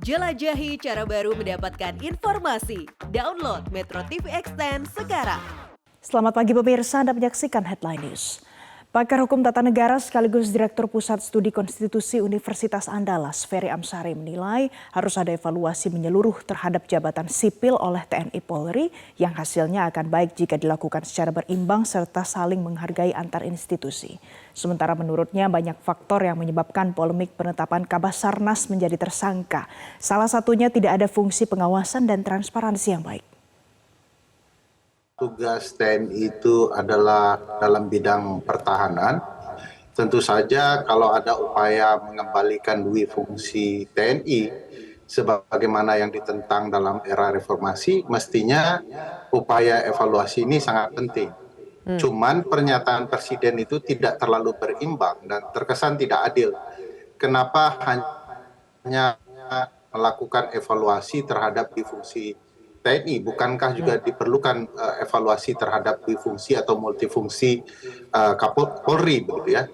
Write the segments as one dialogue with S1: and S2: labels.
S1: Jelajahi cara baru mendapatkan informasi. Download Metro TV Extend sekarang.
S2: Selamat pagi pemirsa, Anda menyaksikan Headline News. Pakar Hukum Tata Negara sekaligus Direktur Pusat Studi Konstitusi Universitas Andalas, Ferry Amsari menilai harus ada evaluasi menyeluruh terhadap jabatan sipil oleh TNI Polri yang hasilnya akan baik jika dilakukan secara berimbang serta saling menghargai antar institusi. Sementara menurutnya banyak faktor yang menyebabkan polemik penetapan Kabasarnas menjadi tersangka. Salah satunya tidak ada fungsi pengawasan dan transparansi yang baik.
S3: Tugas TNI itu adalah dalam bidang pertahanan. Tentu saja kalau ada upaya mengembalikan dui fungsi TNI sebagaimana yang ditentang dalam era reformasi, mestinya upaya evaluasi ini sangat penting. Cuman pernyataan Presiden itu tidak terlalu berimbang dan terkesan tidak adil. Kenapa hanya melakukan evaluasi terhadap dui fungsi TNI, bukankah juga diperlukan evaluasi terhadap difungsi atau multifungsi Kapolri begitu ya.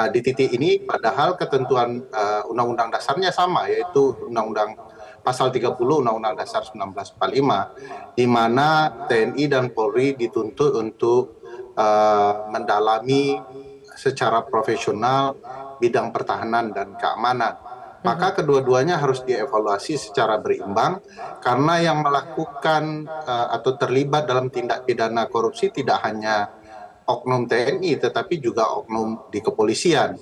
S3: Di titik ini padahal ketentuan undang-undang dasarnya sama, yaitu undang-undang pasal 30 Undang-Undang Dasar 1945 di mana TNI dan Polri dituntut untuk mendalami secara profesional bidang pertahanan dan keamanan. Maka kedua-duanya harus dievaluasi secara berimbang karena yang melakukan atau terlibat dalam tindak pidana korupsi tidak hanya oknum TNI tetapi juga oknum di kepolisian.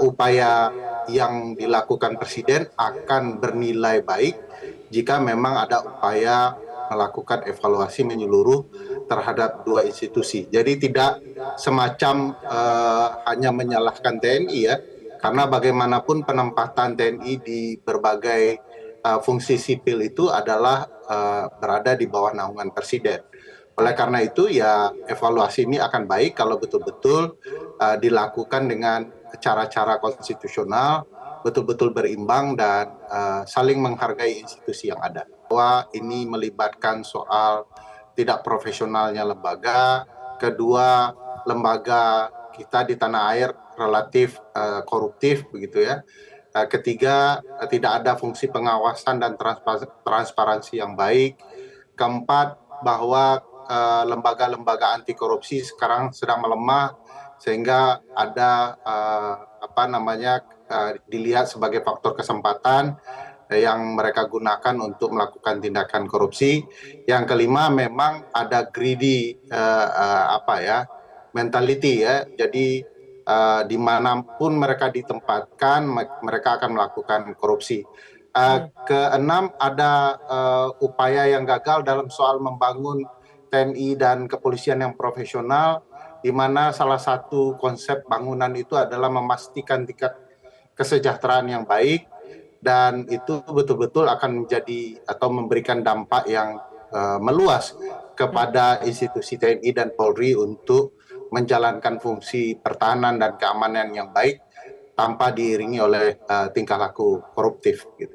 S3: Upaya yang dilakukan Presiden akan bernilai baik jika memang ada upaya melakukan evaluasi menyeluruh terhadap dua institusi. Jadi tidak semacam hanya menyalahkan TNI ya. Karena bagaimanapun penempatan TNI di berbagai fungsi sipil itu adalah berada di bawah naungan Presiden. Oleh karena itu ya evaluasi ini akan baik kalau betul-betul dilakukan dengan cara-cara konstitusional, betul-betul berimbang dan saling menghargai institusi yang ada. Bahwa ini melibatkan soal tidak profesionalnya lembaga, kedua lembaga kita di tanah air relatif koruptif begitu ya. Ketiga, tidak ada fungsi pengawasan dan transparansi yang baik. Keempat, bahwa lembaga-lembaga anti korupsi sekarang sedang melemah sehingga ada dilihat sebagai faktor kesempatan yang mereka gunakan untuk melakukan tindakan korupsi. Yang kelima, memang ada greedy mentality ya. Jadi dimanapun mereka ditempatkan, mereka akan melakukan korupsi. Keenam, ada upaya yang gagal dalam soal membangun TNI dan kepolisian yang profesional, di mana salah satu konsep bangunan itu adalah memastikan tingkat kesejahteraan yang baik, dan itu betul-betul akan menjadi atau memberikan dampak yang meluas kepada institusi TNI dan Polri untuk menjalankan fungsi pertahanan dan keamanan yang baik tanpa diiringi oleh tingkah laku koruptif gitu.